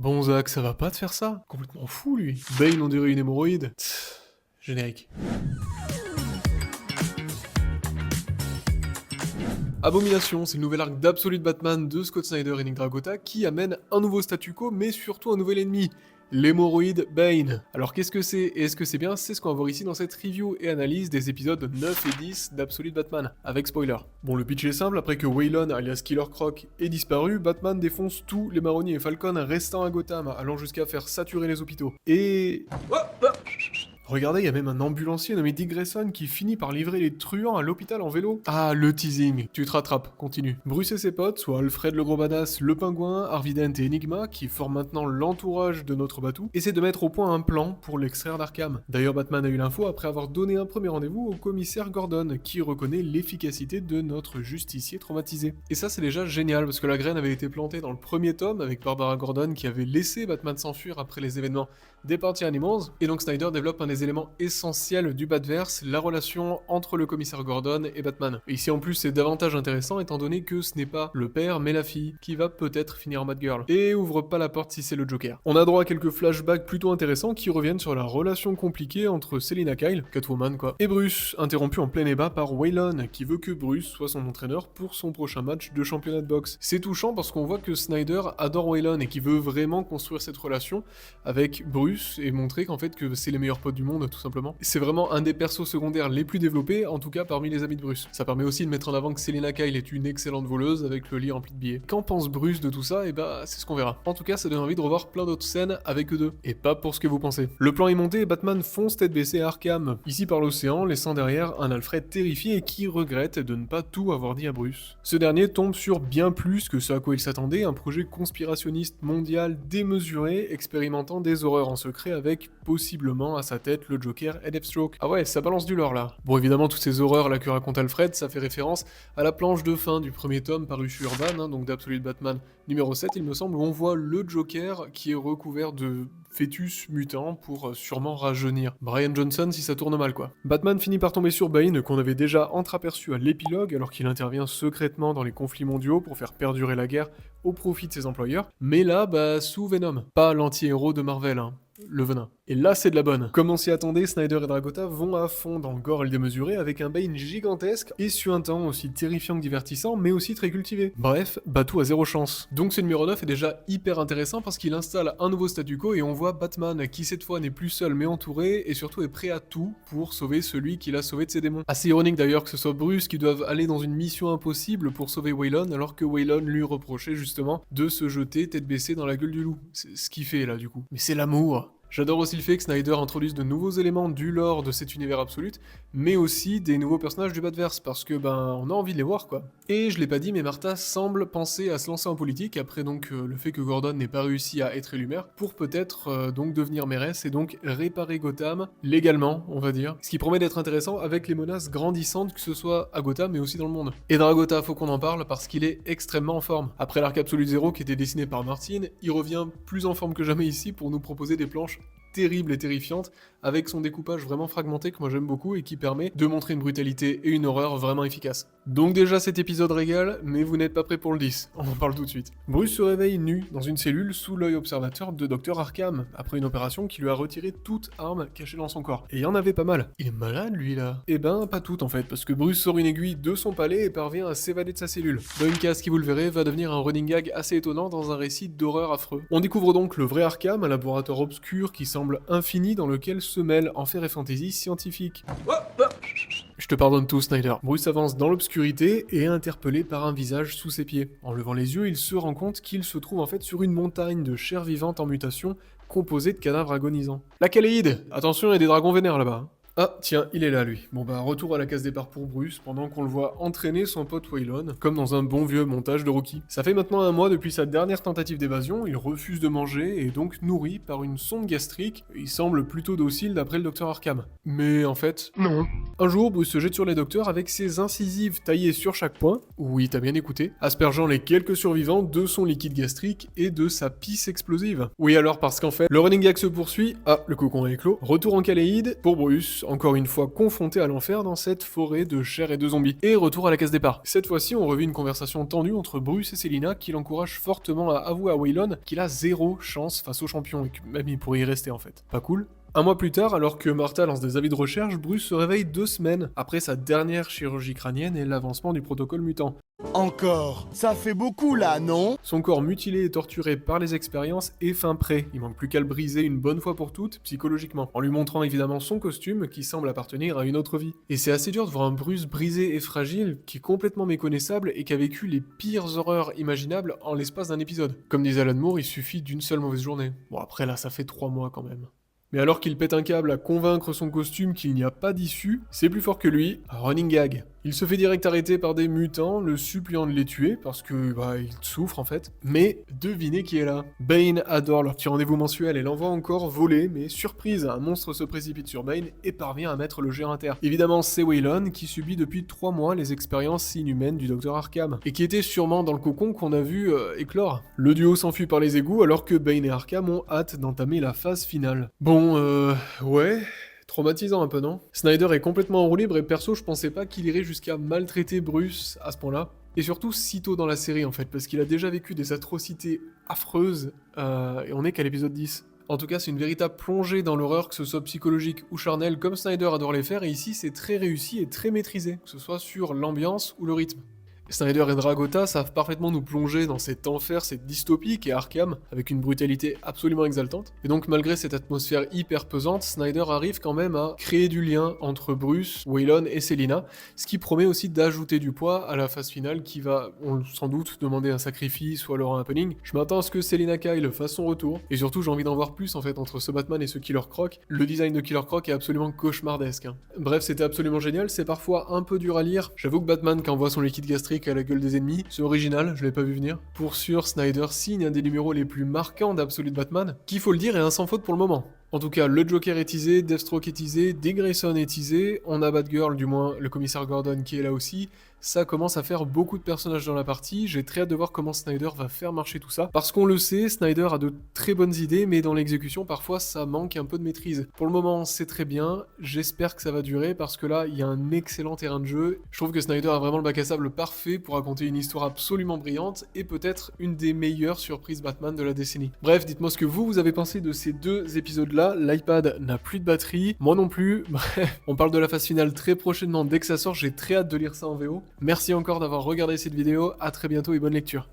Bon Zach, ça va pas de faire ça? Complètement fou lui. Bane on dirait une hémorroïde. Générique. Abomination, c'est le nouvel arc d'Absolute Batman de Scott Snyder et Nick Dragotta qui amène un nouveau statu quo mais surtout un nouvel ennemi. L'hémorroïde Bane. Alors qu'est-ce que c'est et est-ce que c'est bien? C'est ce qu'on va voir ici dans cette review et analyse des épisodes 9 et 10 d'Absolute Batman, avec spoiler. Bon, le pitch est simple, après que Waylon alias Killer Croc ait disparu, Batman défonce tous les marronniers et Falcon restant à Gotham, allant jusqu'à faire saturer les hôpitaux. Et... Regardez, il y a même un ambulancier nommé Dick Grayson qui finit par livrer les truands à l'hôpital en vélo. Ah, le teasing. Tu te rattrapes, continue. Bruce et ses potes, soit Alfred le gros badass, le pingouin, Harvey Dent et Enigma, qui forment maintenant l'entourage de notre Batou, essaient de mettre au point un plan pour l'extraire d'Arkham. D'ailleurs, Batman a eu l'info après avoir donné un premier rendez-vous au commissaire Gordon, qui reconnaît l'efficacité de notre justicier traumatisé. Et ça, c'est déjà génial, parce que la graine avait été plantée dans le premier tome, avec Barbara Gordon qui avait laissé Batman s'enfuir après les événements des Party Animals, et donc Snyder développe un des éléments essentiels du Batverse, la relation entre le commissaire Gordon et Batman. Et ici en plus c'est davantage intéressant étant donné que ce n'est pas le père mais la fille qui va peut-être finir en Batgirl. Et ouvre pas la porte si c'est le Joker. On a droit à quelques flashbacks plutôt intéressants qui reviennent sur la relation compliquée entre Selina Kyle, Catwoman quoi, et Bruce, interrompu en plein débat par Waylon, qui veut que Bruce soit son entraîneur pour son prochain match de championnat de boxe. C'est touchant parce qu'on voit que Snyder adore Waylon et qui veut vraiment construire cette relation avec Bruce et montrer qu'en fait que c'est les meilleurs potes du monde tout simplement. C'est vraiment un des persos secondaires les plus développés, en tout cas parmi les amis de Bruce. Ça permet aussi de mettre en avant que Selina Kyle est une excellente voleuse avec le lit rempli de billets. Qu'en pense Bruce de tout ça? Et bah c'est ce qu'on verra. En tout cas ça donne envie de revoir plein d'autres scènes avec eux deux. Et pas pour ce que vous pensez. Le plan est monté et Batman fonce tête baissée à Arkham, ici par l'océan, laissant derrière un Alfred terrifié et qui regrette de ne pas tout avoir dit à Bruce. Ce dernier tombe sur bien plus que ce à quoi il s'attendait, un projet conspirationniste mondial démesuré, expérimentant des horreurs en secret avec possiblement à sa tête le Joker et Deathstroke. Ah ouais, ça balance du lore là. Bon évidemment toutes ces horreurs là que raconte Alfred, ça fait référence à la planche de fin du premier tome paru chez Urban, donc d'Absolute Batman numéro 7 il me semble, où on voit le Joker qui est recouvert de fœtus mutants pour sûrement rajeunir Brian Johnson si ça tourne mal quoi. Batman finit par tomber sur Bane qu'on avait déjà entreaperçu à l'épilogue alors qu'il intervient secrètement dans les conflits mondiaux pour faire perdurer la guerre au profit de ses employeurs, mais là bah sous Venom, pas l'anti-héros de Marvel hein. Le venin. Et là, c'est de la bonne. Comme on s'y attendait, Snyder et Dragotta vont à fond dans le gore et le démesuré avec un Bane gigantesque et suintant, aussi terrifiant que divertissant, mais aussi très cultivé. Bref, Batou a zéro chance. Donc ce numéro 9 est déjà hyper intéressant parce qu'il installe un nouveau statu quo et on voit Batman qui cette fois n'est plus seul mais entouré et surtout est prêt à tout pour sauver celui qui l'a sauvé de ses démons. Assez ironique d'ailleurs que ce soit Bruce qui doive aller dans une mission impossible pour sauver Waylon alors que Waylon lui reprochait justement de se jeter tête baissée dans la gueule du loup. C'est ce qu'il fait là du coup. Mais c'est l'amour. J'adore aussi le fait que Snyder introduise de nouveaux éléments du lore de cet univers absolu, mais aussi des nouveaux personnages du Batverse, parce que on a envie de les voir quoi. Et je l'ai pas dit, mais Martha semble penser à se lancer en politique, après donc le fait que Gordon n'ait pas réussi à être élu maire, pour peut-être donc devenir mairesse et donc réparer Gotham, légalement on va dire, ce qui promet d'être intéressant avec les menaces grandissantes que ce soit à Gotham mais aussi dans le monde. Et Dragotta, faut qu'on en parle parce qu'il est extrêmement en forme. Après l'arc Absolute Zero qui était dessiné par Martin, il revient plus en forme que jamais ici pour nous proposer des planches terrible et terrifiante, avec son découpage vraiment fragmenté que moi j'aime beaucoup et qui permet de montrer une brutalité et une horreur vraiment efficaces. Donc déjà cet épisode régale, mais vous n'êtes pas prêts pour le 10, on en parle tout de suite. Bruce se réveille nu dans une cellule sous l'œil observateur de Dr Arkham, après une opération qui lui a retiré toute arme cachée dans son corps. Et il y en avait pas mal. Il est malade lui là? Eh ben pas toute en fait, parce que Bruce sort une aiguille de son palais et parvient à s'évader de sa cellule. Dans une case qui vous le verrez va devenir un running gag assez étonnant dans un récit d'horreur affreux. On découvre donc le vrai Arkham, un laboratoire obscur qui semble infini dans lequel se mêlent enfer et fantasy scientifique. Je te pardonne tout, Snyder. Bruce avance dans l'obscurité et est interpellé par un visage sous ses pieds. En levant les yeux, il se rend compte qu'il se trouve en fait sur une montagne de chair vivante en mutation composée de cadavres agonisants. La Caléide! Attention, il y a des dragons vénères là-bas. Ah, tiens, il est là, lui. Bon retour à la case départ pour Bruce, pendant qu'on le voit entraîner son pote Waylon, comme dans un bon vieux montage de Rocky. Ça fait maintenant un mois depuis sa dernière tentative d'évasion, il refuse de manger, et donc nourri par une sonde gastrique, il semble plutôt docile d'après le docteur Arkham. Mais en fait... non. Un jour, Bruce se jette sur les docteurs avec ses incisives taillées sur chaque point, oui, t'as bien écouté, aspergeant les quelques survivants de son liquide gastrique et de sa pisse explosive. Oui alors, parce qu'en fait, le running gag se poursuit, ah, le cocon est clos, retour en Caléide, pour Bruce, Bruce, encore une fois confronté à l'enfer dans cette forêt de chair et de zombies. Et retour à la case départ. Cette fois-ci, on revit une conversation tendue entre Bruce et Selina qui l'encourage fortement à avouer à Waylon qu'il a zéro chance face au champion et que même il pourrait y rester en fait. Pas cool? Un mois plus tard, alors que Martha lance des avis de recherche, Bruce se réveille 2 semaines après sa dernière chirurgie crânienne et l'avancement du protocole mutant. Encore, ça fait beaucoup là, non? Son corps mutilé et torturé par les expériences est fin prêt, il manque plus qu'à le briser une bonne fois pour toutes, psychologiquement, en lui montrant évidemment son costume qui semble appartenir à une autre vie. Et c'est assez dur de voir un Bruce brisé et fragile, qui est complètement méconnaissable et qui a vécu les pires horreurs imaginables en l'espace d'un épisode. Comme disait Alan Moore, il suffit d'une seule mauvaise journée. Bon après là ça fait 3 mois quand même. Mais alors qu'il pète un câble à convaincre son costume qu'il n'y a pas d'issue, c'est plus fort que lui, running gag. Il se fait direct arrêter par des mutants, le suppliant de les tuer, parce que, il souffre en fait. Mais devinez qui est là. Bane adore leur petit rendez-vous mensuel et l'envoie encore voler, mais surprise, un monstre se précipite sur Bane et parvient à mettre le géant à terre. Évidemment, c'est Waylon qui subit depuis 3 mois les expériences inhumaines du Dr Arkham, et qui était sûrement dans le cocon qu'on a vu éclore. Le duo s'enfuit par les égouts alors que Bane et Arkham ont hâte d'entamer la phase finale. Bon, ouais... Traumatisant un peu, non? Snyder est complètement en roue libre et perso, je pensais pas qu'il irait jusqu'à maltraiter Bruce à ce point-là. Et surtout si tôt dans la série en fait, parce qu'il a déjà vécu des atrocités affreuses, et on est qu'à l'épisode 10. En tout cas, c'est une véritable plongée dans l'horreur, que ce soit psychologique ou charnelle, comme Snyder adore les faire, et ici c'est très réussi et très maîtrisé, que ce soit sur l'ambiance ou le rythme. Snyder et Dragota savent parfaitement nous plonger dans cet enfer, cette dystopie qu'est Arkham, avec une brutalité absolument exaltante. Et donc malgré cette atmosphère hyper pesante, Snyder arrive quand même à créer du lien entre Bruce, Waylon et Selina, ce qui promet aussi d'ajouter du poids à la phase finale qui va, sans doute, demander un sacrifice ou alors un happening. Je m'attends à ce que Selina Kyle fasse son retour, et surtout j'ai envie d'en voir plus en fait entre ce Batman et ce Killer Croc. Le design de Killer Croc est absolument cauchemardesque. Bref, c'était absolument génial, c'est parfois un peu dur à lire. J'avoue que Batman, quand on voit son liquide gastrique à la gueule des ennemis, c'est original, je l'ai pas vu venir. Pour sûr, Snyder signe un des numéros les plus marquants d'Absolute Batman, qui faut le dire est un sans faute pour le moment. En tout cas, le Joker est teasé, Deathstroke est teasé, Dick Grayson est teasé, on a Batgirl, du moins le commissaire Gordon qui est là aussi. Ça commence à faire beaucoup de personnages dans la partie, j'ai très hâte de voir comment Snyder va faire marcher tout ça. Parce qu'on le sait, Snyder a de très bonnes idées, mais dans l'exécution, parfois ça manque un peu de maîtrise. Pour le moment, c'est très bien, j'espère que ça va durer, parce que là, il y a un excellent terrain de jeu. Je trouve que Snyder a vraiment le bac à sable parfait pour raconter une histoire absolument brillante, et peut-être une des meilleures surprises Batman de la décennie. Bref, dites-moi ce que vous avez pensé de ces 2 épisodes-là. L'iPad n'a plus de batterie, moi non plus. Bref, on parle de la phase finale très prochainement dès que ça sort, j'ai très hâte de lire ça en VO. Merci encore d'avoir regardé cette vidéo, à très bientôt et bonne lecture.